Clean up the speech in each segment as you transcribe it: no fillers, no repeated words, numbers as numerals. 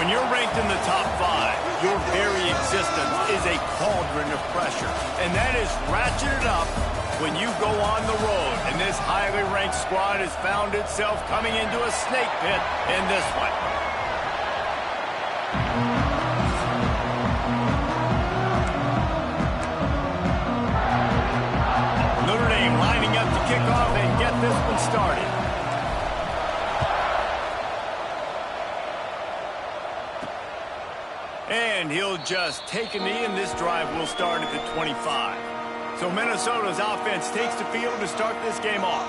When you're ranked in the top 5, your very existence is a cauldron of pressure. And that is ratcheted up when you go on the road. And this highly ranked squad has found itself coming into a snake pit in this one. Notre Dame lining up to kick off and get this one started. And he'll just take a knee, and this drive will start at the 25. So Minnesota's offense takes the field to start this game off.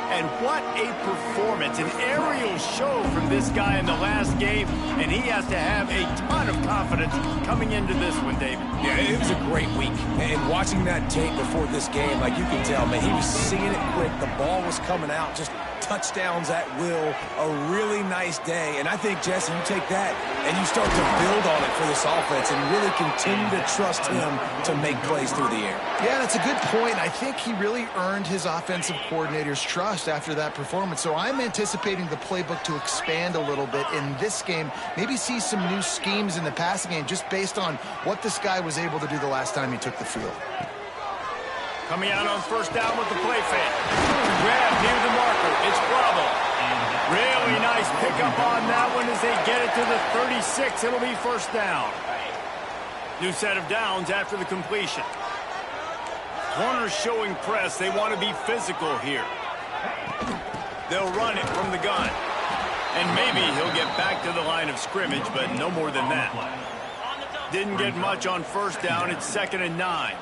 And what a performance, an aerial show from this guy in the last game, and he has to have a ton of confidence coming into this one, David. Yeah, it was a great week. And watching that tape before this game, like you can tell, man, he was seeing it quick. The ball was coming out, just touchdowns at will, a really nice day. And I think, Jesse, you take that and you start to build on it for this offense and really continue to trust him to make plays through the air. Yeah, that's a good point. I think he really earned his offensive coordinator's trust after that performance. So I'm anticipating the playbook to expand a little bit in this game, maybe see some new schemes in the passing game just based on what this guy was able to do the last time he took the field. Coming out on first down with the play fake. Grab near the marker. It's Bravo. Really nice pickup on that one as they get it to the 36. It'll be first down. New set of downs after the completion. Corners showing press. They want to be physical here. They'll run it from the gun. And maybe he'll get back to the line of scrimmage, but no more than that. Didn't get much on first down. It's 2nd and 9.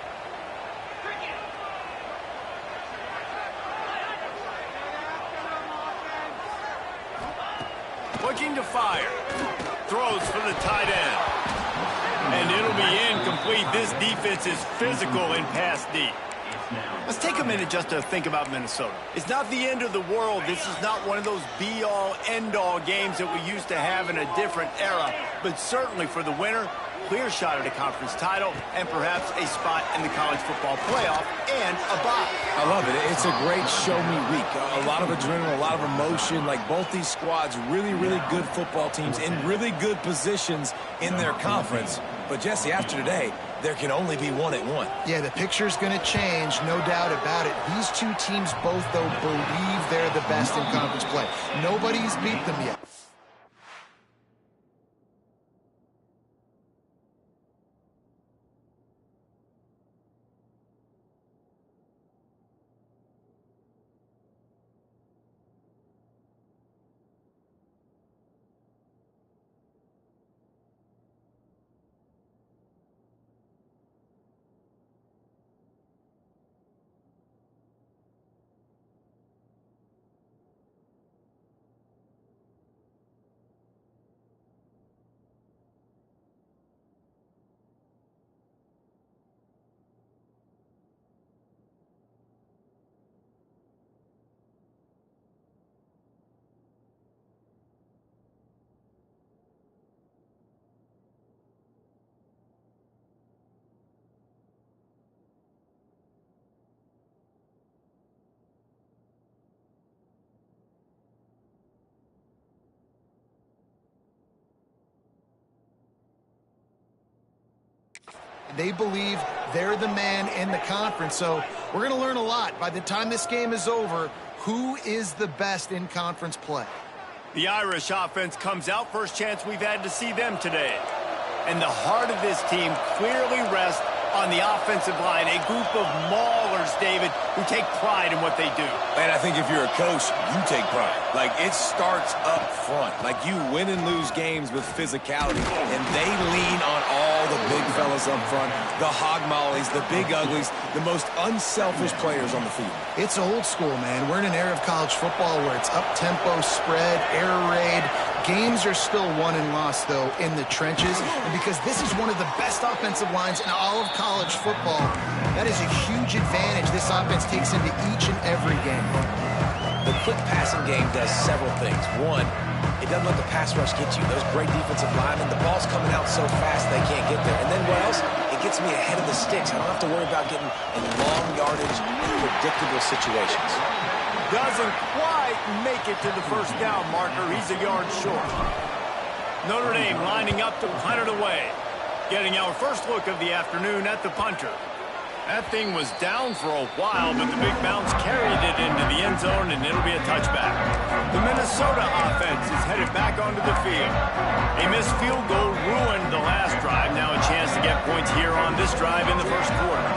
Looking to fire. Throws for the tight end. And it'll be incomplete. This defense is physical in pass deep. Let's take a minute just to think about Minnesota. It's not the end of the world. This is not one of those be-all, end-all games that we used to have in a different era. But certainly for the winner, clear shot at a conference title and perhaps a spot in the college football playoff and a bye. I love it. It's a great show-me week. A lot of adrenaline, a lot of emotion. Like both these squads, really, really good football teams in really good positions in their conference. But, Jesse, after today, there can only be one at one. Yeah, the picture's going to change, no doubt about it. These two teams both, though, believe they're the best in conference play. Nobody's beat them yet. They believe they're the man in the conference. So we're going to learn a lot. By the time this game is over, who is the best in conference play? The Irish offense comes out. First chance we've had to see them today. And the heart of this team clearly rests on the offensive line. A group of maulers, David, who take pride in what they do. And I think if you're a coach, you take pride. Like, it starts up front. Like, you win and lose games with physicality. And they lean on all the big fellas up front, the hog mollies, the big uglies, the most unselfish players on the field. It's old school, man. We're in an era of college football where it's up-tempo, spread, air raid. Games are still won and lost, though, in the trenches. And because this is one of the best offensive lines in all of college football, that is a huge advantage this offense takes into each and every game. The quick passing game does several things. One, it doesn't let the pass rush get you. Those great defensive linemen, the ball's coming out so fast they can't get there. And then what else? It gets me ahead of the sticks. I don't have to worry about getting in long yardage, predictable situations. Doesn't quite make it to the first down marker. He's a yard short. Notre Dame lining up to punt it away. Getting our first look of the afternoon at the punter. That thing was down for a while, but the big bounce carried it into the end zone, and it'll be a touchback. The Minnesota offense is headed back onto the field. A missed field goal ruined the last drive. Now a chance to get points here on this drive in the first quarter.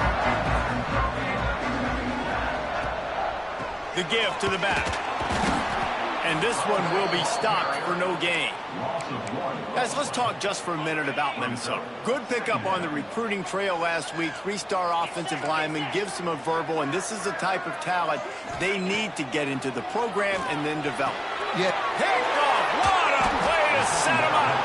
The give to the back. And this one will be stopped for no gain. Guys, let's talk just for a minute about Minnesota. Good pickup on the recruiting trail last week. 3-star offensive lineman gives them a verbal, and this is the type of talent they need to get into the program and then develop. Yeah. Picked off. What a play to set him up.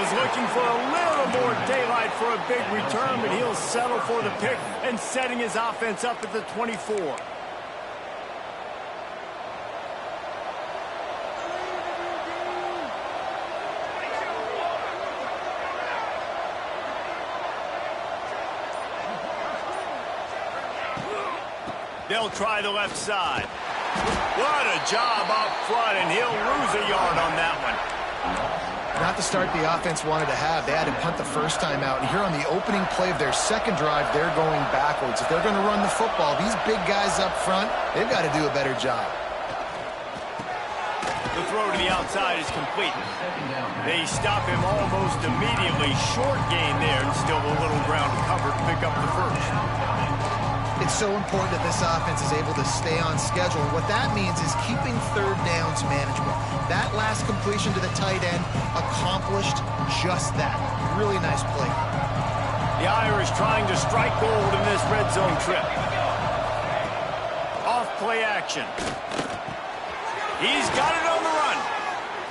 Was looking for a little more daylight for a big return, but he'll settle for the pick and setting his offense up at the 24. They'll try the left side. What a job up front, and he'll lose a yard on that one. Not the start the offense wanted to have. They had to punt the first time out. And here on the opening play of their second drive, they're going backwards. If they're going to run the football, these big guys up front, they've got to do a better job. The throw to the outside is complete. They stop him almost immediately. Short gain there, and still a little ground to cover to pick up the first. It's so important that this offense is able to stay on schedule. And what that means is keeping third downs manageable. That last completion to the tight end accomplished just that. Really nice play. The Irish trying to strike gold in this red zone trip. Off play action. He's got it on the run.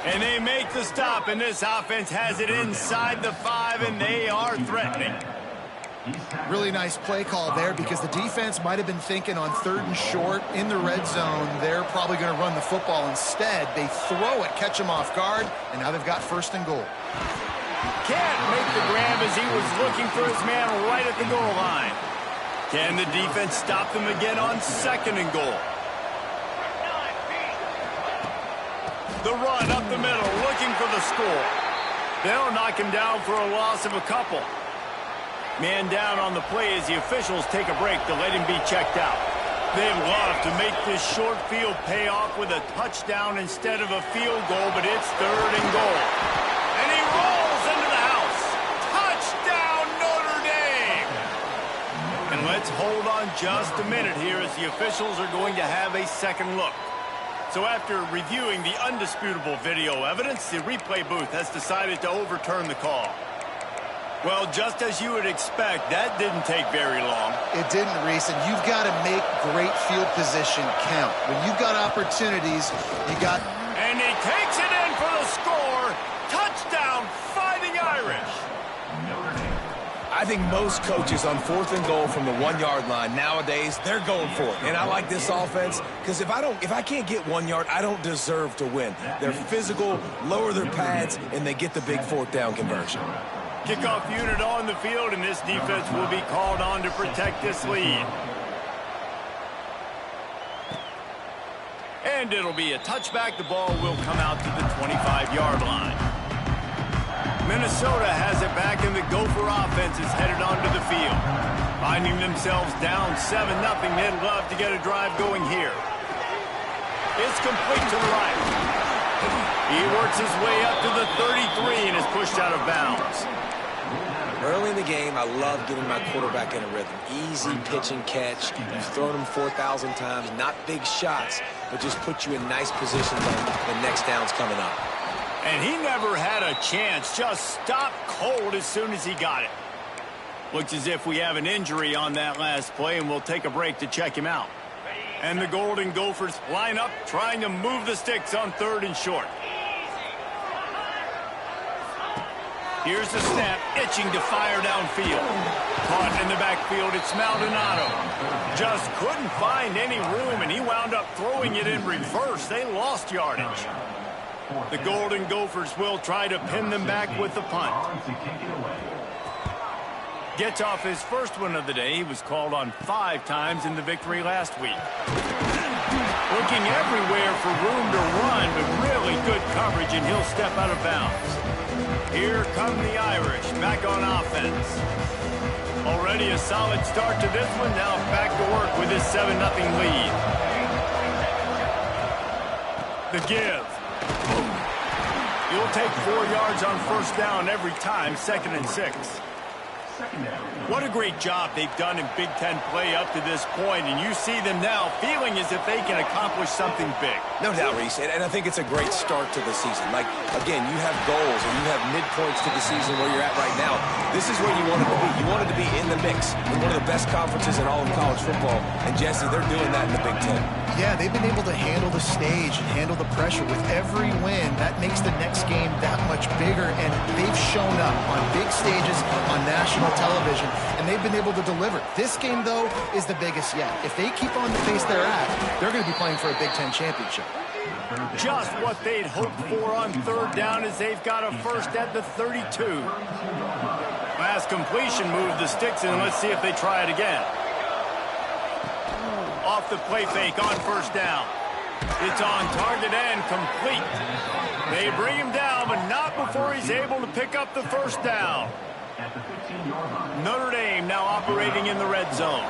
And they make the stop, and this offense has it inside the 5, and they are threatening. Really nice play call there because the defense might have been thinking on 3rd and short in the red zone. They're probably going to run the football instead. They throw it, catch him off guard, and now they've got 1st and goal. Can't make the grab as he was looking for his man right at the goal line. Can the defense stop them again on 2nd and goal? The run up the middle, looking for the score. They'll knock him down for a loss of a couple. Man down on the play as the officials take a break to let him be checked out. They'd love to make this short field pay off with a touchdown instead of a field goal, but it's 3rd and goal. And he rolls into the house. Touchdown, Notre Dame! And let's hold on just a minute here as the officials are going to have a second look. So after reviewing the undisputable video evidence, the replay booth has decided to overturn the call. Well, just as you would expect, that didn't take very long. It didn't, Reese, and you've got to make great field position count. When you've got opportunities, you got... And he takes it in for the score. Touchdown, Fighting Irish. I think most coaches on 4th and goal from the 1-yard line nowadays, they're going for it. And I like this offense because if I can't get 1 yard, I don't deserve to win. They're physical, lower their pads, and they get the big 4th down conversion. Kickoff unit on the field, and this defense will be called on to protect this lead. And it'll be a touchback. The ball will come out to the 25-yard line. Minnesota has it back, and the Gopher offense is headed onto the field. Finding themselves down 7-0, they'd love to get a drive going here. It's complete to the right. He works his way up to the 33 and is pushed out of bounds. Early in the game, I love getting my quarterback in a rhythm. Easy pitch and catch. You've thrown him 4,000 times. Not big shots, but just put you in nice positions on the next downs coming up. And he never had a chance. Just stopped cold as soon as he got it. Looks as if we have an injury on that last play, and we'll take a break to check him out. And the Golden Gophers line up, trying to move the sticks on 3rd and short. Here's the snap, itching to fire downfield. Caught in the backfield, it's Maldonado. Just couldn't find any room, and he wound up throwing it in reverse. They lost yardage. The Golden Gophers will try to pin them back with the punt. Gets off his first one of the day. He was called on 5 times in the victory last week. Looking everywhere for room to run, but really good coverage, and he'll step out of bounds. Here come the Irish, back on offense. Already a solid start to this one. Now back to work with his 7-0 lead. The give. You'll take 4 yards on first down every time, 2nd and 6. What a great job they've done in Big Ten play up to this point, and you see them now feeling as if they can accomplish something big. No doubt, Reese, and I think it's a great start to the season. Like, again, you have goals and you have midpoints to the season where you're at right now. This is where you wanted to be. You wanted to be in the mix in one of the best conferences in all of college football, and Jesse, they're doing that in the Big Ten. Yeah, they've been able to handle the stage and handle the pressure with every win. That makes the next game that much bigger, and they've shown up on big stages on national television, and they've been able to deliver. This game, though, is the biggest yet. If they keep on the pace they're at, they're going to be playing for a Big Ten championship. Just what they'd hoped for on 3rd down as they've got a first at the 32. Last completion moved the sticks, and let's see if they try it again. Off the play fake on first down. It's on target and complete. They bring him down, but not before he's able to pick up the first down. Notre Dame now operating in the red zone.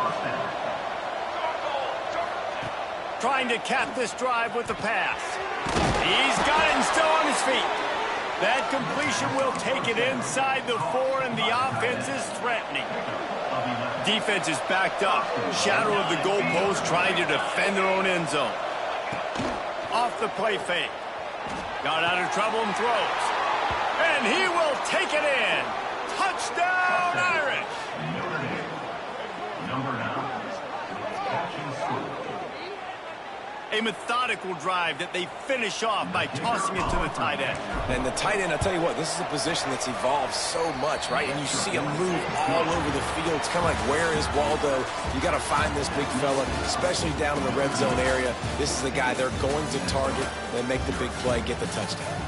Trying to cap this drive with the pass. He's got it and still on his feet. That completion will take it inside the 4, and the offense is threatening. Defense is backed up. Shadow of the goalpost trying to defend their own end zone. Off the play fake. Got out of trouble and throws. And he will take it in. Touchdown, Irish! A methodical drive that they finish off by tossing it to the tight end. And the tight end, I'll tell you what, this is a position that's evolved so much, right? And you see him move all over the field. It's kind of like, where is Waldo? You got to find this big fella, especially down in the red zone area. This is the guy they're going to target. They make the big play, get the touchdown.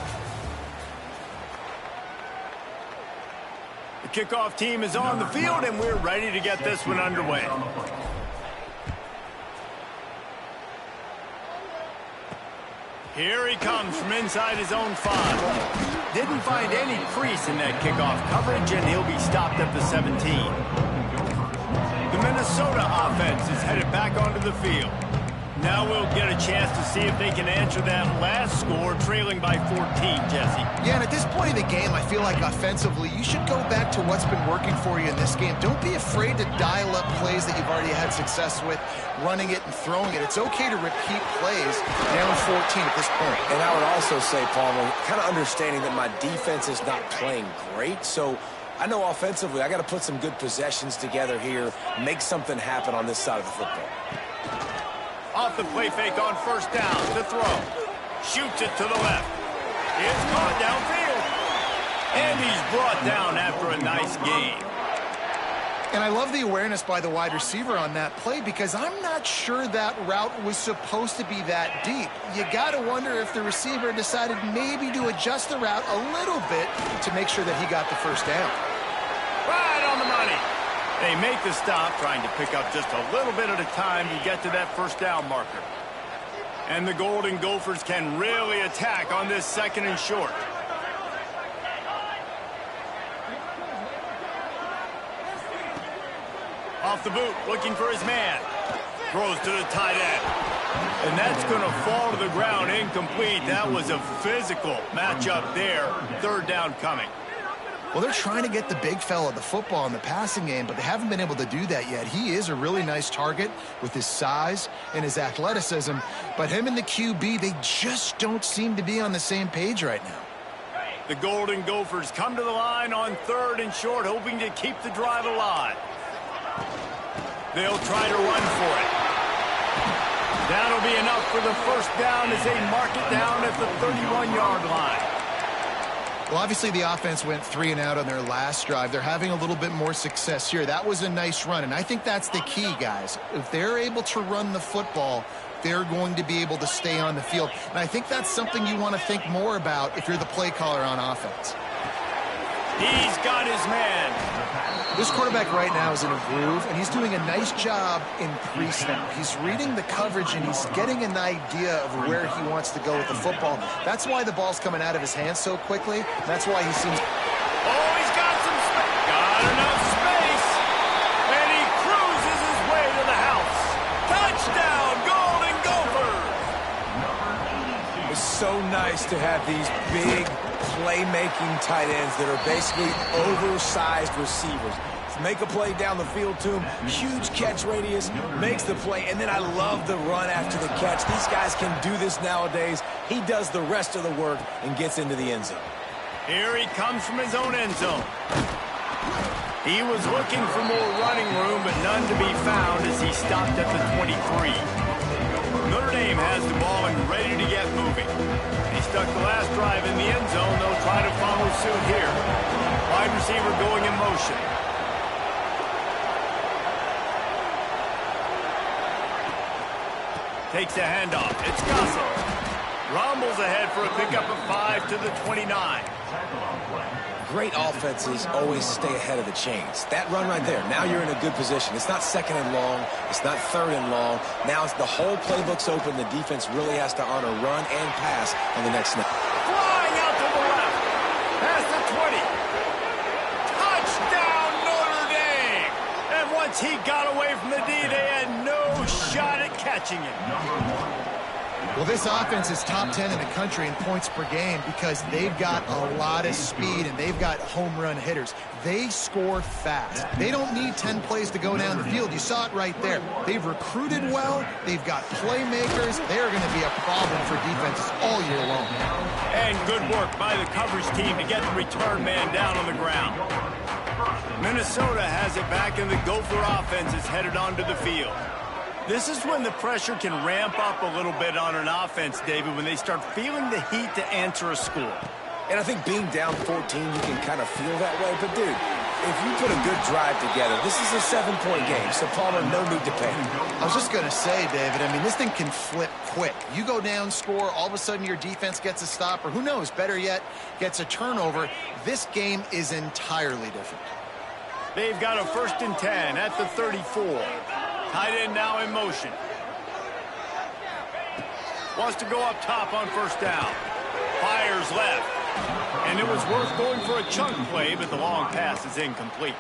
The kickoff team is on the field, and we're ready to get this one underway. Here he comes from inside his own 5. Didn't find any crease in that kickoff coverage, and he'll be stopped at the 17. The Minnesota offense is headed back onto the field. Now we'll get a chance to see if they can answer that last score, trailing by 14, Jesse. Yeah, and at this point in the game, I feel like offensively, you should go back to what's been working for you in this game. Don't be afraid to dial up plays that you've already had success with, running it and throwing it. It's okay to repeat plays down 14 at this point. And I would also say, Palmer, kind of understanding that my defense is not playing great, so I know offensively I got to put some good possessions together here, make something happen on this side of the football. Off the play fake on first down, to throw. Shoots it to the left. It's caught downfield. And he's brought down after a nice game. And I love the awareness by the wide receiver on that play, because I'm not sure that route was supposed to be that deep. You got to wonder if the receiver decided maybe to adjust the route a little bit to make sure that he got the first down. Right on the money. They make the stop, trying to pick up just a little bit at a time to get to that first down marker. And the Golden Gophers can really attack on this 2nd and short. Off the boot, looking for his man. Throws to the tight end. And that's going to fall to the ground, incomplete. That was a physical matchup there. 3rd down coming. Well, they're trying to get the big fella the football in the passing game, but they haven't been able to do that yet. He is a really nice target with his size and his athleticism, but him and the QB, they just don't seem to be on the same page right now. The Golden Gophers come to the line on 3rd and short, hoping to keep the drive alive. They'll try to run for it. That'll be enough for the first down as they mark it down at the 31-yard line. Well, obviously the offense went 3 and out on their last drive. They're having a little bit more success here. That was a nice run, and I think that's the key, guys. If they're able to run the football, they're going to be able to stay on the field. And I think that's something you want to think more about if you're the play caller on offense. He's got his man. This quarterback right now is in a groove, and he's doing a nice job in pre-snap. He's reading the coverage, and he's getting an idea of where he wants to go with the football. That's why the ball's coming out of his hands so quickly. That's why he seems... Oh, he's got some space. Got enough space. And he cruises his way to the house. Touchdown, Golden Gophers. It's so nice to have these big playmaking tight ends that are basically oversized receivers. Make a play down the field to him, huge catch radius, makes the play, and then I love the run after the catch. These guys can do this nowadays. He does the rest of the work and gets into the end zone. Here he comes from his own end zone. He was looking for more running room, but none to be found as he stopped at the 23. Notre Dame has the ball and ready to get moving. He stuck the last drive in the end zone. They'll try to follow suit here. Wide receiver going in motion. Takes the handoff. It's Gossett. Rumbles ahead for a pickup of 5 to the 29. Great offenses always stay ahead of the chains. That run right there, now you're in a good position. It's not second and long. It's not third and long. Now it's the whole playbook's open. The defense really has to honor run and pass on the next snap. Flying out to the left. Past the 20. Touchdown, Notre Dame. And once he got away from the D, they had no shot at catching him. Well, this offense is top 10 in the country in points per game because they've got a lot of speed and they've got home run hitters. They score fast. They don't need 10 plays to go down the field. You saw it right there. They've recruited well. They've got playmakers. They're going to be a problem for defenses all year long. And good work by the coverage team to get the return man down on the ground. Minnesota has it back, and the Gopher offense is headed onto the field. This is when the pressure can ramp up a little bit on an offense, David, when they start feeling the heat to answer a score. And I think being down 14, you can kind of feel that way. But, dude, if you put a good drive together, this is a 7-point game, so Palmer, no need to panic. I was just going to say, David, I mean, this thing can flip quick. You go down, score, all of a sudden your defense gets a stop, or who knows, better yet, gets a turnover. This game is entirely different. They've got a 1st and 10 at the 34. Tight end now in motion. Wants to go up top on 1st down. Fires left. And it was worth going for a chunk play, but the long pass is incomplete.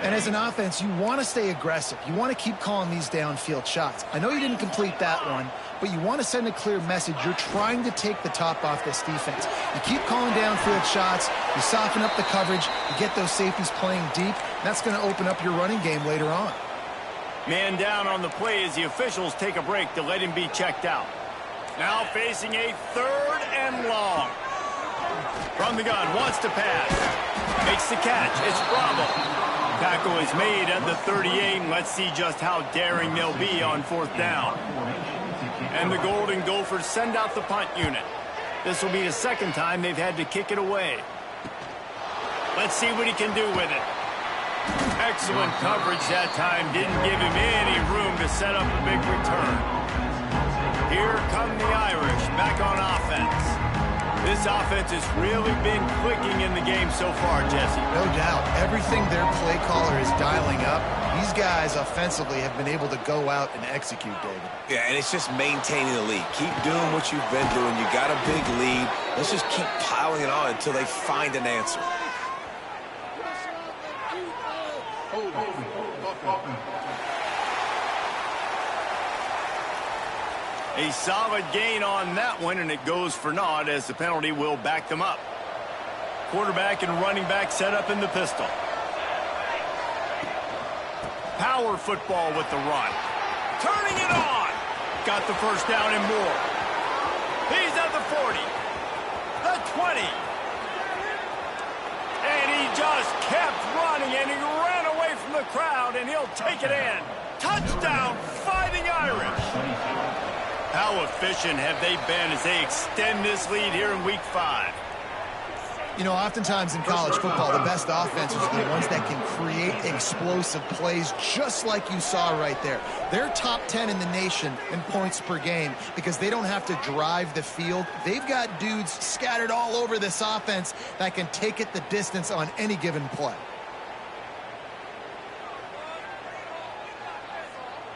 And as an offense, you want to stay aggressive. You want to keep calling these downfield shots. I know you didn't complete that one, but you want to send a clear message. You're trying to take the top off this defense. You keep calling downfield shots. You soften up the coverage. You get those safeties playing deep. That's going to open up your running game later on. Man down on the play as the officials take a break to let him be checked out. Now facing a 3rd and long. From the gun, wants to pass. Makes the catch. It's Bravo. Tackle is made at the 38, and let's see just how daring they'll be on 4th down. And the Golden Gophers send out the punt unit. This will be the 2nd time they've had to kick it away. Let's see what he can do with it. Excellent coverage that time. Didn't give him any room to set up a big return. Here come the Irish back on offense. This offense has really been clicking in the game so far, Jesse. No doubt. Everything their play caller is dialing up, these guys offensively have been able to go out and execute, David. Yeah, and it's just maintaining the lead. Keep doing what you've been doing. You got a big lead. Let's just keep piling it on until they find an answer. A solid gain on that one, and it goes for naught as the penalty will back them up. Quarterback and running back set up in the pistol. Power football with the run. Turning it on. Got the 1st down and more. He's at the 40. The 20. And he just kept running, and he ran away from the crowd, and he'll take it in. Touchdown, Fighting Irish. How efficient have they been as they extend this lead here in Week 5? You know, oftentimes in college football, the best offenses are the ones that can create explosive plays just like you saw right there. They're top 10 in the nation in points per game because they don't have to drive the field. They've got dudes scattered all over this offense that can take it the distance on any given play.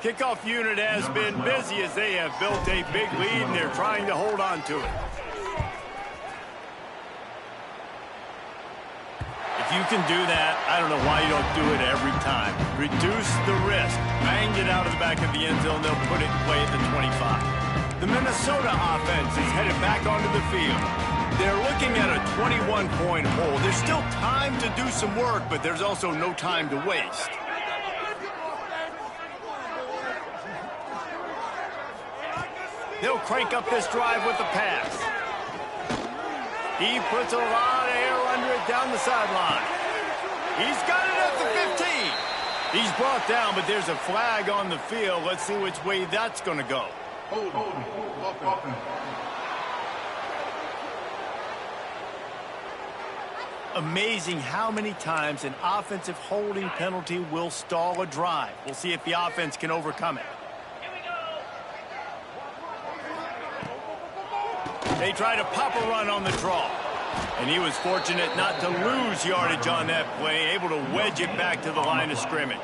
Kickoff unit has been busy as they have built a big lead, and they're trying to hold on to it. If you can do that, I don't know why you don't do it every time. Reduce the risk. Bang it out of the back of the end zone. They'll put it in play at the 25. The Minnesota offense is headed back onto the field. They're looking at a 21-point hole. There's still time to do some work, but there's also no time to waste. They'll crank up this drive with the pass. He puts a lot of air under it down the sideline. He's got it at the 15. He's brought down, but there's a flag on the field. Let's see which way that's going to go. Amazing how many times an offensive holding penalty will stall a drive. We'll see if the offense can overcome it. They try to pop a run on the draw. And he was fortunate not to lose yardage on that play, able to wedge it back to the line of scrimmage.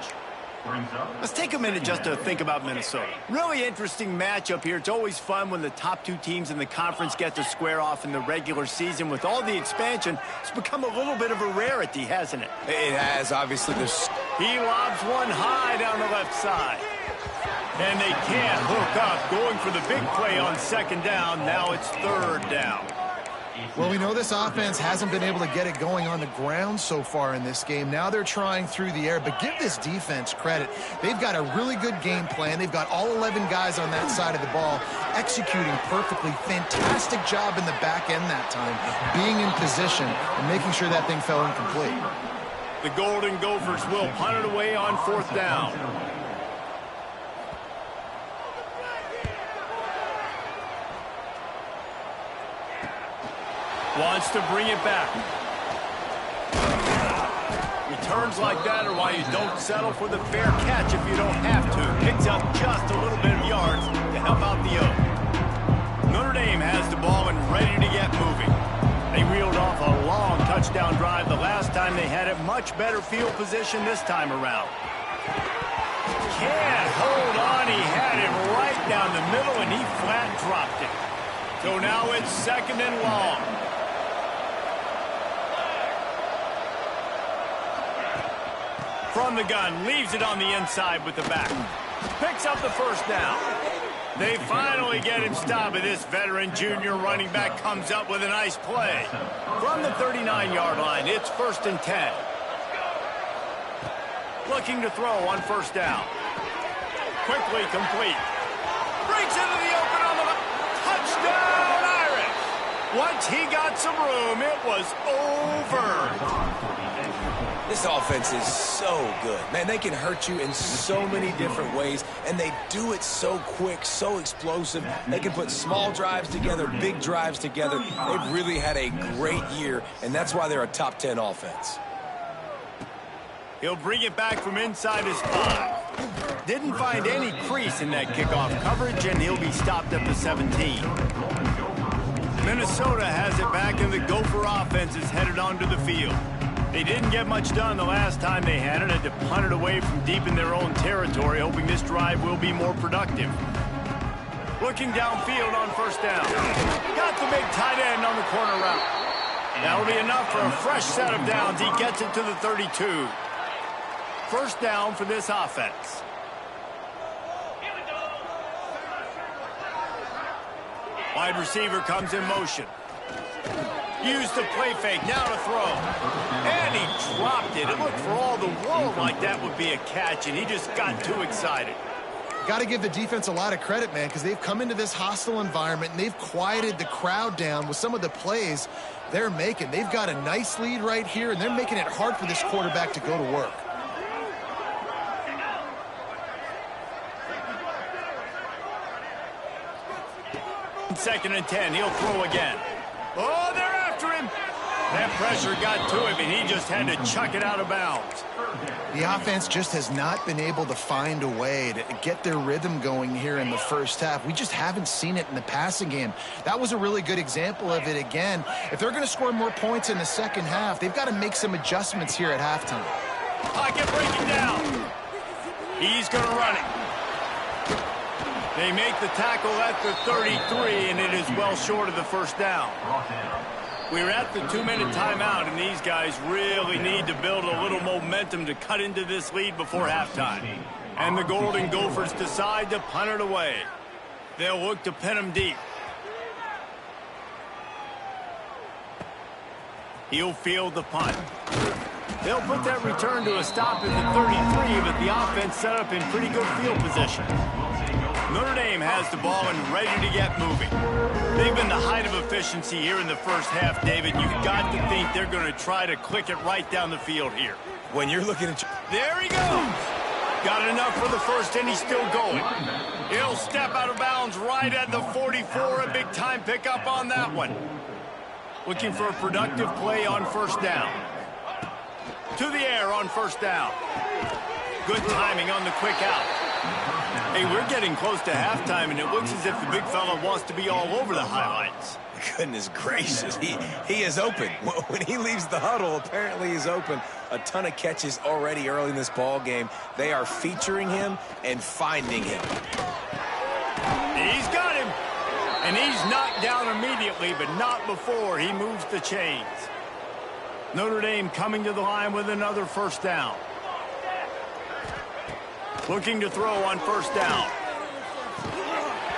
Let's take a minute just to think about Minnesota. Really interesting matchup here. It's always fun when the top two teams in the conference get to square off in the regular season. With all the expansion, it's become a little bit of a rarity, hasn't it? It has, obviously. He lobs one high down the left side. And they can't hook up, going for the big play on second down. Now it's third down. Well, we know this offense hasn't been able to get it going on the ground so far in this game. Now they're trying through the air, but give this defense credit. They've got a really good game plan. They've got all 11 guys on that side of the ball executing perfectly. Fantastic job in the back end that time, being in position and making sure that thing fell incomplete. The Golden Gophers will punt it away on fourth down. Wants to bring it back. Returns like that are why you don't settle for the fair catch if you don't have to. Picks up just a little bit of yards to help out the O. Notre Dame has the ball and ready to get moving. They reeled off a long touchdown drive the last time they had it. Much better field position this time around. Can't hold on. He had it right down the middle, and he flat dropped it. So now it's second and long. From the gun, leaves it on the inside with the back. Picks up the first down. They finally get him stopped, but this veteran junior running back comes up with a nice play. From the 39-yard line, it's first and 10. Looking to throw on first down. Quickly complete. Breaks into the open on the touchdown, Irish. Once he got some room, it was over. This offense is so good. Man, they can hurt you in so many different ways, and they do it so quick, so explosive. They can put small drives together, big drives together. They've really had a great year, and that's why they're a top 10 offense. He'll bring it back from inside his 5. Didn't find any crease in that kickoff coverage, and he'll be stopped at the 17. Minnesota has it back, and the Gopher offense is headed onto the field. They didn't get much done the last time they had it. Had to punt it away from deep in their own territory, hoping this drive will be more productive. Looking downfield on first down. Got the big tight end on the corner route. That'll be enough for a fresh set of downs. He gets it to the 32. First down for this offense. Wide receiver comes in motion. Used the play fake, now to throw. And he dropped it. It looked for all the world like that would be a catch, and he just got too excited. Got to give the defense a lot of credit, man, because they've come into this hostile environment, and they've quieted the crowd down with some of the plays they're making. They've got a nice lead right here, and they're making it hard for this quarterback to go to work. Second and 10, he'll throw again. Oh, they're after him. That pressure got to him, and he just had to chuck it out of bounds. The offense just has not been able to find a way to get their rhythm going here in the first half. We just haven't seen it in the passing game. That was a really good example of it again. If they're going to score more points in the second half, they've got to make some adjustments here at halftime. Pocket breaking down. He's going to run it. They make the tackle at the 33, and it is well short of the first down. We're at the 2-minute timeout, and these guys really need to build a little momentum to cut into this lead before halftime. And the Golden Gophers decide to punt it away. They'll look to pin them deep. He'll field the punt. They'll put that return to a stop at the 33, but the offense set up in pretty good field position. Notre Dame has the ball and ready to get moving. They've been the height of efficiency here in the first half, David. You've got to think they're going to try to click it right down the field here. When you're looking at... There he goes! Got enough for the first, and he's still going. He'll step out of bounds right at the 44. A big-time pickup on that one. Looking for a productive play on first down. To the air on first down. Good timing on the quick out. Hey, we're getting close to halftime, and it looks as if the big fella wants to be all over the highlights. Goodness gracious, he is open. When he leaves the huddle, apparently he's open. A ton of catches already early in this ball game. They are featuring him and finding him. He's got him. And he's knocked down immediately, but not before he moves the chains. Notre Dame coming to the line with another first down. Looking to throw on first down.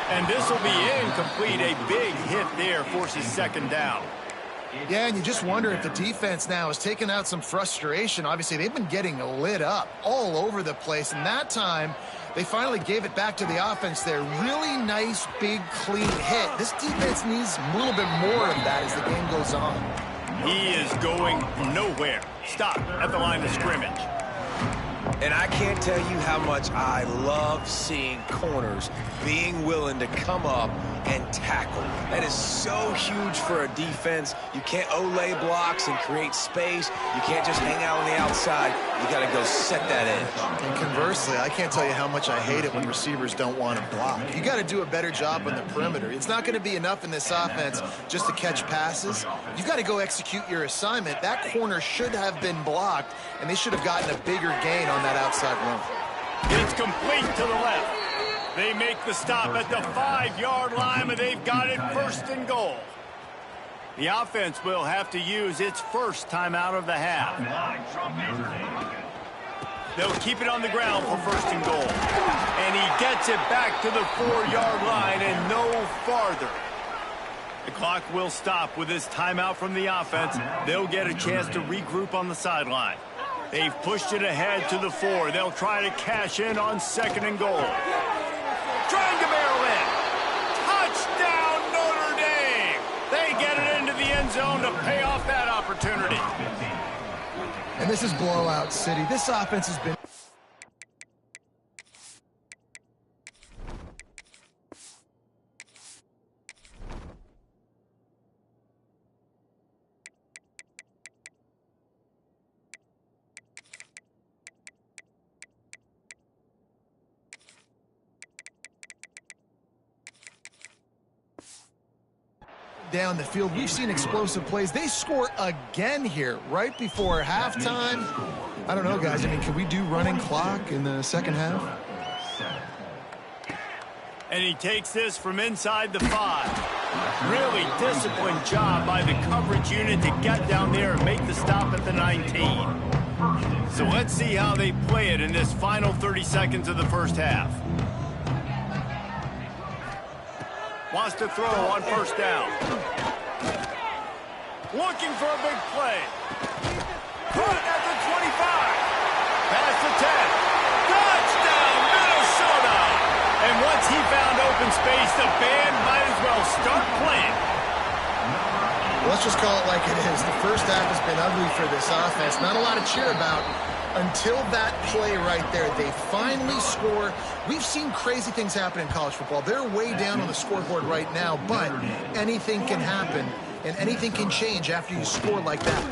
And this will be incomplete. A big hit there forces second down. Yeah, and you just wonder if the defense now is taking out some frustration. Obviously, they've been getting lit up all over the place. And that time, they finally gave it back to the offense there. Really nice, big, clean hit. This defense needs a little bit more of that as the game goes on. He is going nowhere. Stop at the line of scrimmage. And I can't tell you how much I love seeing corners being willing to come up and tackle. That is so huge for a defense. You can't olay blocks and create space. You can't just hang out on the outside. You got to go set that edge. And conversely, I can't tell you how much I hate it when receivers don't want to block. You got to do a better job on the perimeter. It's not going to be enough in this offense just to catch passes. You've got to go execute your assignment. That corner should have been blocked, and they should have gotten a bigger gain on that outside run. It's complete to the left. They make the stop at the 5-yard line, but they've got it first and goal. The offense will have to use its first timeout of the half. They'll keep it on the ground for first and goal. And he gets it back to the 4-yard line and no farther. The clock will stop with this timeout from the offense. They'll get a chance to regroup on the sideline. They've pushed it ahead to the 4. They'll try to cash in on second and goal. Trying to barrel in. Touchdown, Notre Dame. They get it into the end zone to pay off that opportunity. And this is blowout city. This offense has been... down the field. We've seen explosive plays. They score again here right before halftime. I don't know, guys. I mean, can we do running clock in the second half? And he takes this from inside the 5. Really disciplined job by the coverage unit to get down there and make the stop at the 19. So let's see how they play it in this final 30 seconds of the first half. Wants to throw on first down. Looking for a big play. Caught at the 25. Past the 10. Touchdown, Minnesota! And once he found open space, the band might as well start playing. Let's just call it like it is. The first half has been ugly for this offense. Not a lot to cheer about until that play right there. They finally score. We've seen crazy things happen in college football. They're way down on the scoreboard right now, but anything can happen, and anything can change after you score like that.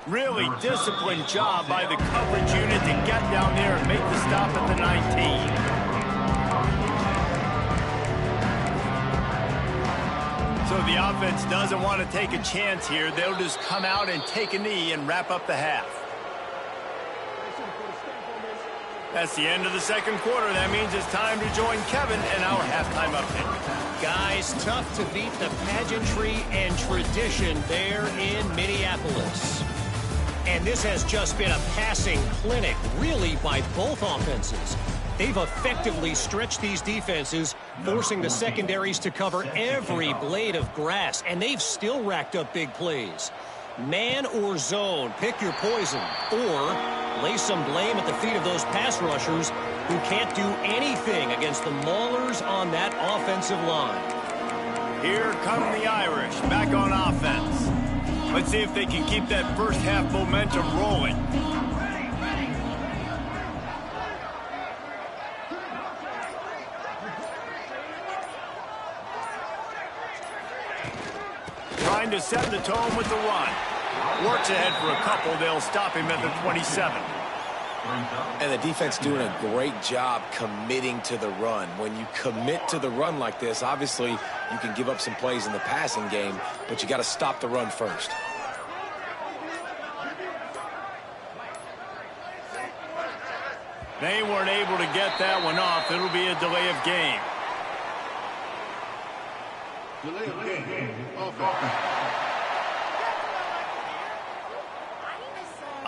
Really disciplined job by the coverage unit to get down there and make the stop at the 19. So the offense doesn't want to take a chance here. They'll just come out and take a knee and wrap up the half. That's the end of the second quarter. That means it's time to join Kevin in our halftime update. Guys, tough to beat the pageantry and tradition there in Minneapolis. And this has just been a passing clinic, really, by both offenses. They've effectively stretched these defenses, forcing the secondaries to cover every blade of grass, and they've still racked up big plays. Man or zone, pick your poison, or lay some blame at the feet of those pass rushers who can't do anything against the maulers on that offensive line. Here come the Irish, back on offense. Let's see if they can keep that first half momentum rolling. Trying to set the tone with the run. Works ahead for a couple. They'll stop him at the 27. And the defense doing a great job committing to the run. When you commit to the run like this, obviously you can give up some plays in the passing game, but you got to stop the run first. They weren't able to get that one off. It'll be a delay of game.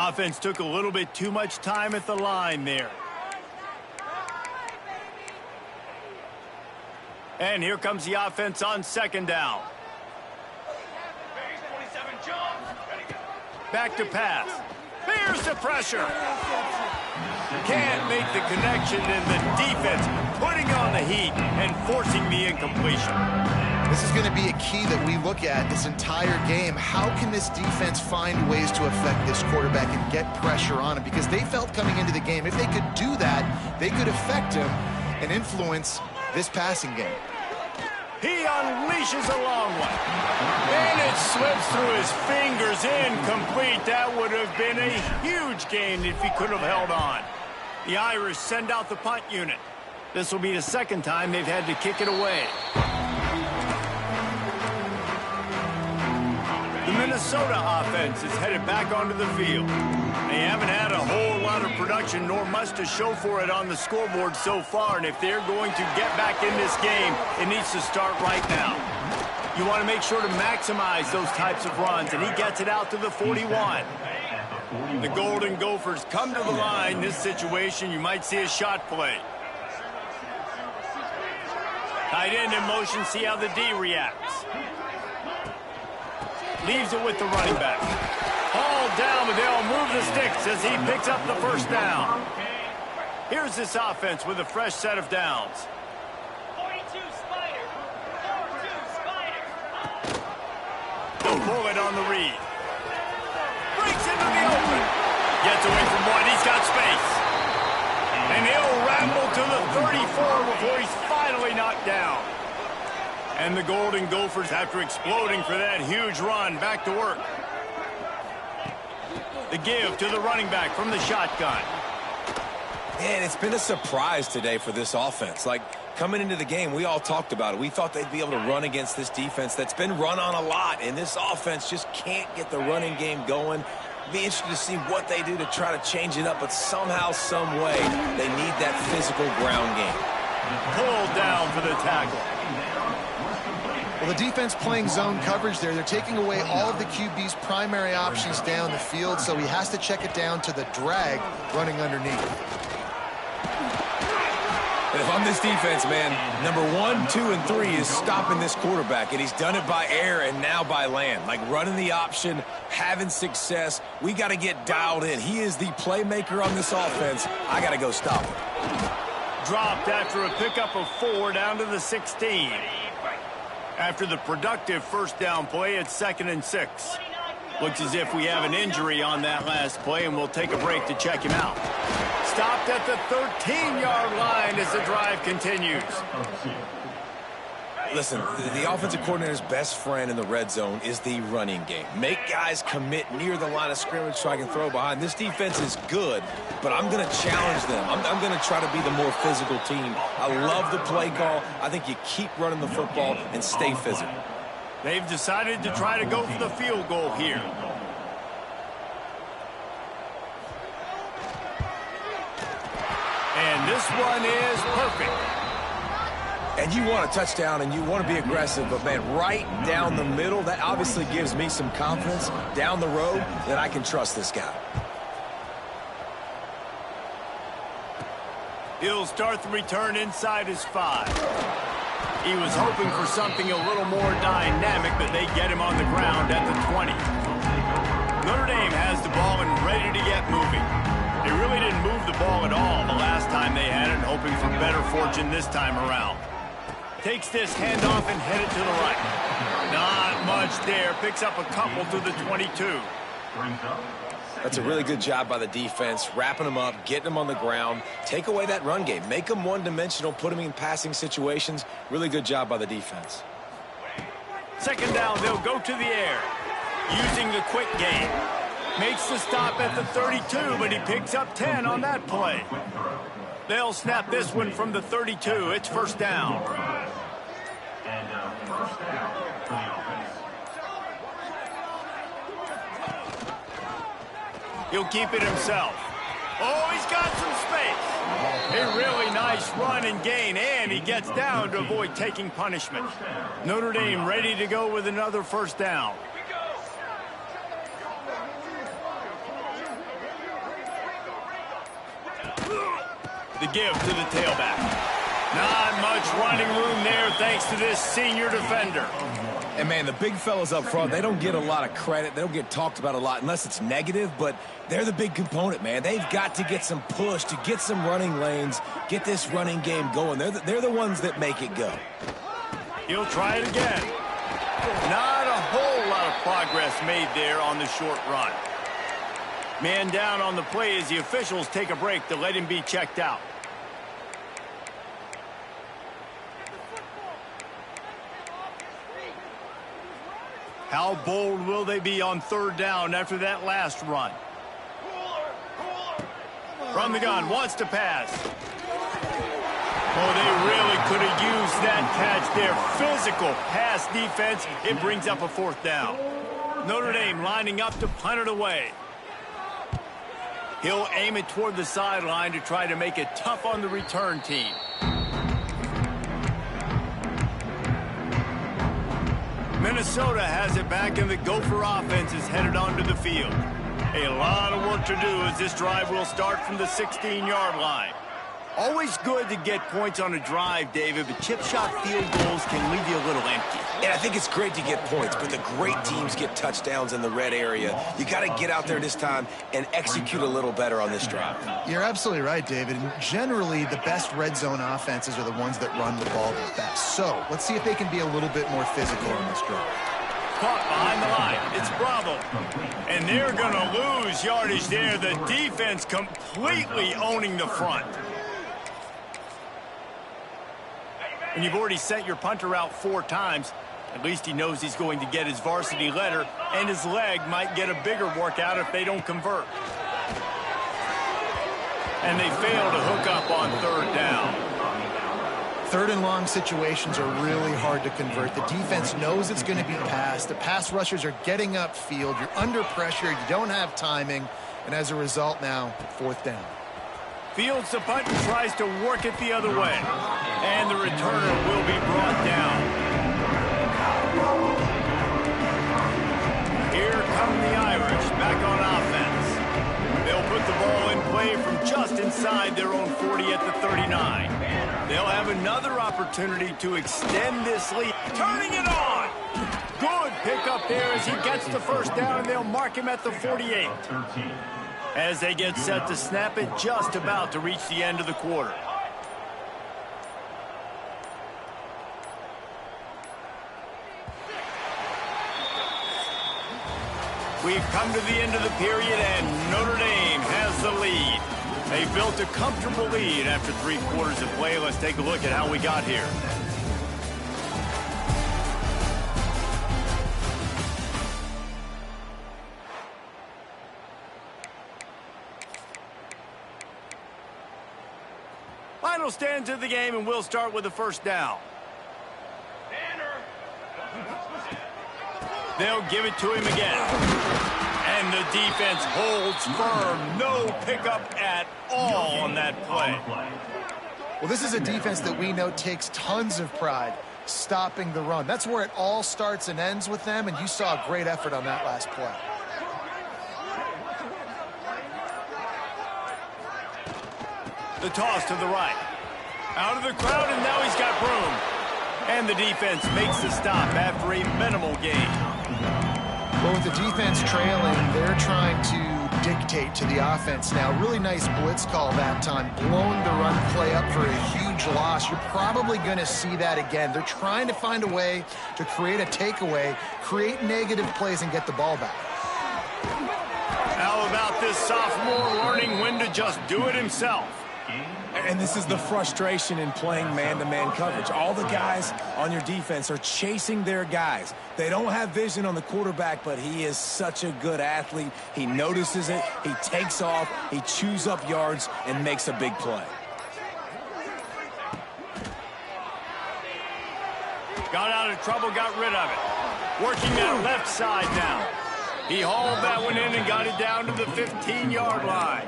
Offense took a little bit too much time at the line there. And here comes the offense on second down. Back to pass. Here's the pressure. Can't make the connection, and the defense putting on the heat and forcing the incompletion. This is going to be a key that we look at this entire game. How can this defense find ways to affect this quarterback and get pressure on him? Because they felt coming into the game, if they could do that, they could affect him and influence this passing game. He unleashes a long one. And it slips through his fingers, incomplete. That would have been a huge gain if he could have held on. The Irish send out the punt unit. This will be the second time they've had to kick it away. The Minnesota offense is headed back onto the field. They haven't had a whole lot of production, nor much to show for it on the scoreboard so far, and if they're going to get back in this game, it needs to start right now. You want to make sure to maximize those types of runs, and he gets it out to the 41. The Golden Gophers come to the line. This situation, you might see a shot play. Tight end in motion, see how the D reacts. Leaves it with the running back. Hauled down, but they'll move the sticks as he picks up the first down. Here's this offense with a fresh set of downs. 42 Spider. 42 Spider. The bullet on the read. Breaks into the open. Gets away from one. He's got space. And he'll ramble to the 34 before he's finally knocked down. And the Golden Gophers, after exploding for that huge run, back to work. The give to the running back from the shotgun. Man, it's been a surprise today for this offense. Like, coming into the game, we all talked about it. We thought they'd be able to run against this defense that's been run on a lot, and this offense just can't get the running game going. Be interested to see what they do to try to change it up, but somehow, some way, they need that physical ground game. Pulled down for the tackle. Well, the defense playing zone coverage there. They're taking away all of the QB's primary options down the field, so he has to check it down to the drag running underneath. And if I'm this defense, man, number 1, 2, and 3 is stopping this quarterback, and he's done it by air and now by land. Like running the option, having success. We got to get dialed in. He is the playmaker on this offense. I got to go stop him. Dropped after a pickup of 4 down to the 16. After the productive first down play, it's 2nd and 6. Looks as if we have an injury on that last play, and we'll take a break to check him out. Stopped at the 13-yard line as the drive continues. Listen, the offensive coordinator's best friend in the red zone is the running game. Make guys commit near the line of scrimmage so I can throw behind. This defense is good, but I'm going to challenge them. I'm going to try to be the more physical team. I love the play call. I think you keep running the football and stay physical. They've decided to try to go for the field goal here. And this one is perfect. And you want a touchdown and you want to be aggressive, but man, right down the middle, that obviously gives me some confidence down the road that I can trust this guy. He'll start the return inside his 5. He was hoping for something a little more dynamic, but they get him on the ground at the 20. Notre Dame has the ball and ready to get moving. They really didn't move the ball at all the last time they had it, hoping for better fortune this time around. Takes this handoff and headed to the right. Not much there. Picks up a couple to the 22. That's a really good job by the defense, wrapping them up, getting them on the ground. Take away that run game. Make them one-dimensional, put them in passing situations. Really good job by the defense. Second down, they'll go to the air. Using the quick game. Makes the stop at the 32, but he picks up 10 on that play. They'll snap this one from the 32. It's first down. He'll keep it himself. Oh, he's got some space. A really nice run and gain, and he gets down to avoid taking punishment. Notre Dame ready to go with another first down. The give to the tailback. Not much running room there thanks to this senior defender. And, man, the big fellas up front, they don't get a lot of credit. They don't get talked about a lot unless it's negative, but they're the big component, man. They've got to get some push, to get some running lanes, get this running game going. They're the ones that make it go. He'll try it again. Not a whole lot of progress made there on the short run. Man down on the play as the officials take a break to let him be checked out. How bold will they be on third down after that last run? From the gun, wants to pass. Oh, they really could have used that catch there. Physical pass defense. It brings up a fourth down. Notre Dame lining up to punt it away. He'll aim it toward the sideline to try to make it tough on the return team. Minnesota has it back, and the Gopher offense is headed onto the field. A lot of work to do as this drive will start from the 16-yard line. Always good to get points on a drive, David, but chip shot field goals can leave you a little empty. And I think it's great to get points, but the great teams get touchdowns in the red area. You got to get out there this time and execute a little better on this drive. You're absolutely right, David. And generally, the best red zone offenses are the ones that run the ball the best. So let's see if they can be a little bit more physical on this drive. Caught behind the line. It's Bravo. And they're going to lose yardage there. The defense completely owning the front. And you've already sent your punter out 4 times. At least he knows he's going to get his varsity letter, and his leg might get a bigger workout if they don't convert. And they fail to hook up on third down. Third and long situations are really hard to convert. The defense knows it's going to be passed. The pass rushers are getting upfield. You're under pressure. You don't have timing. And as a result now, fourth down. Fields the punt and tries to work it the other way. And the returner will be brought down. Here come the Irish back on offense. They'll put the ball in play from just inside their own 40 at the 39. They'll have another opportunity to extend this lead. Turning it on! Good pickup there as he gets the first down, and they'll mark him at the 48. As they get set to snap it, just about to reach the end of the quarter. We've come to the end of the period, and Notre Dame has the lead. They built a comfortable lead after 3 quarters of play. Let's take a look at how we got here. Final stands of the game, and we'll start with the first down. They'll give it to him again. And the defense holds firm. No pickup at all on that play. Well, this is a defense that we know takes tons of pride stopping the run. That's where it all starts and ends with them, and you saw a great effort on that last play. The toss to the right. Out of the crowd, and now he's got room. And the defense makes the stop after a minimal gain. Well, with the defense trailing, they're trying to dictate to the offense now. Really nice blitz call that time, blowing the run play up for a huge loss. You're probably going to see that again. They're trying to find a way to create a takeaway, create negative plays, and get the ball back. How about this sophomore learning when to just do it himself? And this is the frustration in playing man-to-man coverage. All the guys on your defense are chasing their guys. They don't have vision on the quarterback, but he is such a good athlete. He notices it, he takes off, he chews up yards, and makes a big play. Got out of trouble, got rid of it. Working that left side now. He hauled that one in and got it down to the 15-yard line.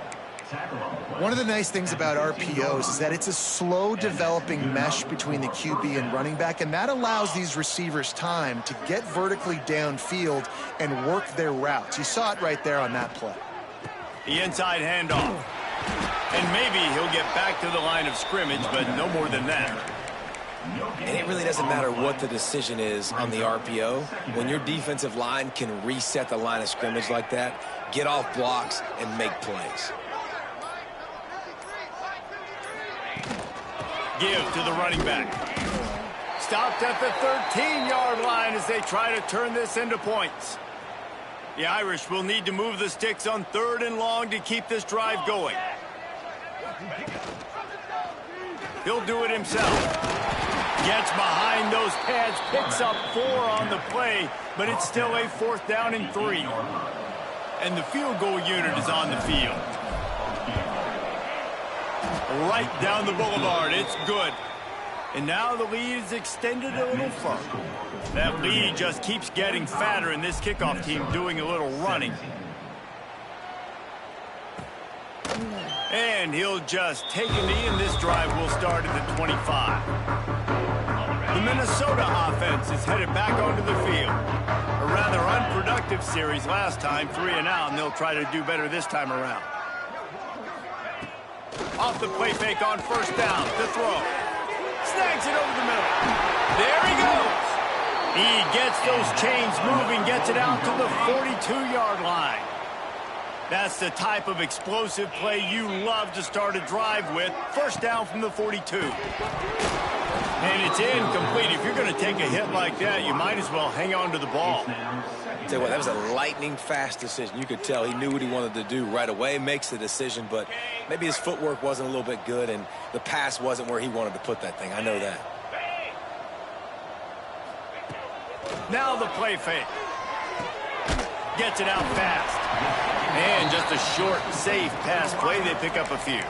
One of the nice things about RPOs is that it's a slow developing mesh between the QB and running back, and that allows these receivers time to get vertically downfield and work their routes. You saw it right there on that play. The inside handoff. And maybe he'll get back to the line of scrimmage, but no more than that. And it really doesn't matter what the decision is on the RPO. When your defensive line can reset the line of scrimmage like that, get off blocks and make plays. Give to the running back. Stopped at the 13-yard line as they try to turn this into points. The Irish will need to move the sticks on 3rd and long to keep this drive going. He'll do it himself. Gets behind those pads, picks up 4 on the play, but it's still a 4th down and 3. And the field goal unit is on the field. Right down the boulevard. It's good. And now the lead is extended a little further. That lead just keeps getting fatter, and this kickoff team doing a little running. And he'll just take a knee, and this drive will start at the 25. The Minnesota offense is headed back onto the field. A rather unproductive series last time, 3 and out, and they'll try to do better this time around. Off the play fake on 1st down. To throw. Snags it over the middle. There he goes. He gets those chains moving, gets it out to the 42-yard line. That's the type of explosive play you love to start a drive with. 1st down from the 42. And it's incomplete. If you're going to take a hit like that, you might as well hang on to the ball. Tell you what, that was a lightning-fast decision. You could tell he knew what he wanted to do right away, makes the decision, but maybe his footwork wasn't a little bit good, and the pass wasn't where he wanted to put that thing. I know that. Now the play fake. Gets it out fast. And just a short, safe pass play. They pick up a few.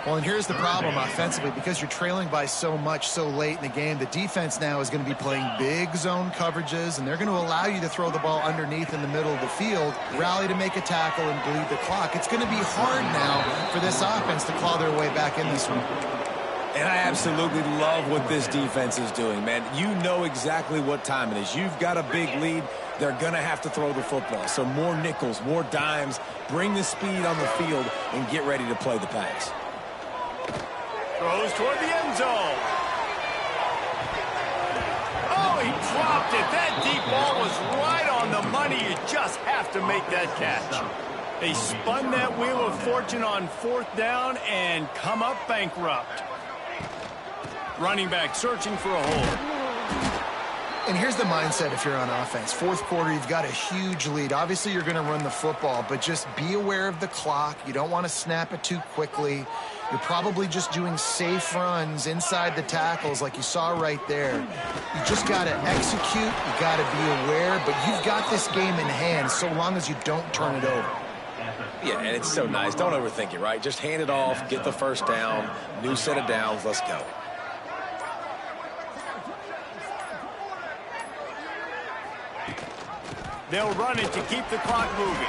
Well, and here's the problem offensively. Because you're trailing by so much so late in the game, the defense now is going to be playing big zone coverages, and they're going to allow you to throw the ball underneath in the middle of the field, rally to make a tackle, and bleed the clock. It's going to be hard now for this offense to claw their way back in this one. And I absolutely love what this defense is doing, man. You know exactly what time it is. You've got a big lead. They're going to have to throw the football. So more nickels, more dimes, bring the speed on the field, and get ready to play the pass. Throws toward the end zone. Oh, he dropped it. That deep ball was right on the money. You just have to make that catch. They spun that wheel of fortune on 4th down and come up bankrupt. Running back searching for a hole. And here's the mindset if you're on offense. 4th quarter, you've got a huge lead. Obviously, you're going to run the football, but just be aware of the clock. You don't want to snap it too quickly. You're probably just doing safe runs inside the tackles like you saw right there. You just got to execute. You got to be aware, but you've got this game in hand so long as you don't turn it over. Yeah, and it's so nice. Don't overthink it, right? Just hand it off, get the 1st down, new set of downs, let's go. They'll run it to keep the clock moving.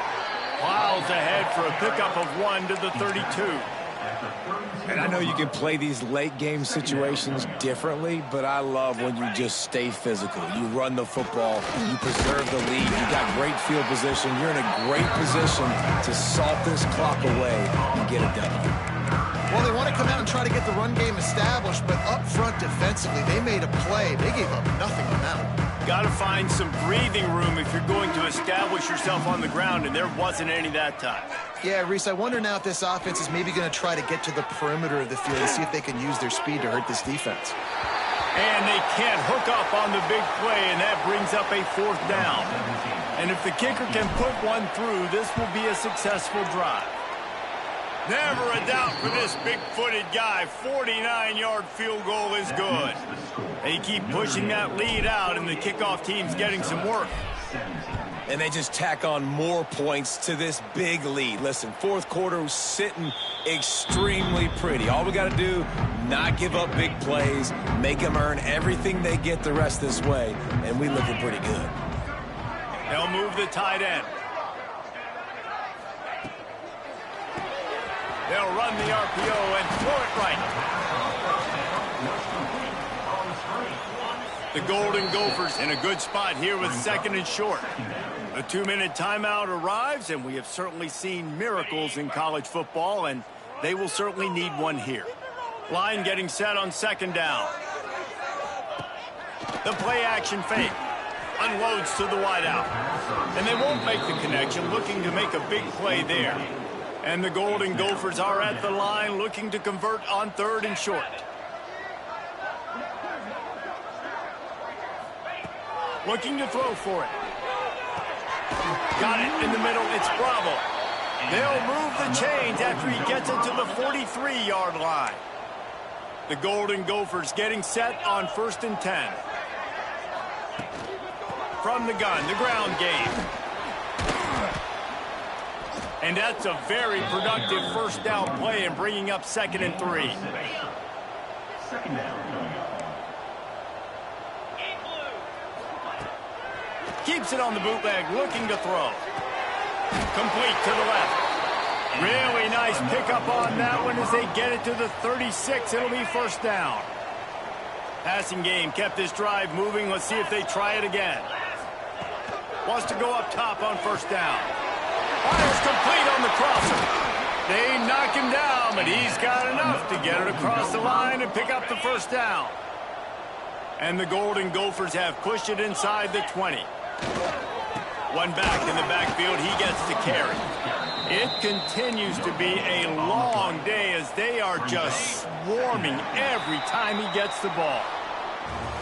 Plows ahead for a pickup of 1 to the 32. And I know you can play these late game situations differently, but I love when you just stay physical. You run the football, you preserve the lead, you got great field position, you're in a great position to salt this clock away and get it done. Well, they want to come out and try to get the run game established, but up front defensively, they made a play. They gave up nothing on that one. Got to find some breathing room if you're going to establish yourself on the ground, and there wasn't any that time. Yeah, Reese, I wonder now if this offense is maybe going to try to get to the perimeter of the field and see if they can use their speed to hurt this defense. And they can't hook up on the big play, and that brings up a 4th down. And if the kicker can put one through, this will be a successful drive. Never a doubt for this big-footed guy. 49-yard field goal is good. They keep pushing that lead out, and the kickoff team's getting some work. And they just tack on more points to this big lead. Listen, fourth quarter was sitting extremely pretty. All we got to do, not give up big plays, make them earn everything they get the rest this way, and we looking pretty good. They'll move the tight end. They'll run the RPO and throw it right. The Golden Gophers in a good spot here with 2nd and short. The 2-minute timeout arrives, and we have certainly seen miracles in college football, and they will certainly need one here. Line getting set on 2nd down. The play action fake. Unloads to the wideout. And they won't make the connection, looking to make a big play there. And the Golden Gophers are at the line looking to convert on 3rd and short. Looking to throw for it. Got it in the middle. It's Bravo. They'll move the chains after he gets it to the 43-yard line. The Golden Gophers getting set on 1st and 10. From the gun, the ground game. And that's a very productive 1st down play and bringing up 2nd and 3. Keeps it on the bootleg, looking to throw. Complete to the left. Really nice pickup on that one as they get it to the 36. It'll be 1st down. Passing game kept this drive moving. Let's see if they try it again. Wants to go up top on 1st down. Fires complete on the crosser. They knock him down, but he's got enough to get it across the line and pick up the 1st down. And the Golden Gophers have pushed it inside the 20. One back in the backfield, he gets to carry. It continues to be a long day as they are just swarming every time he gets the ball.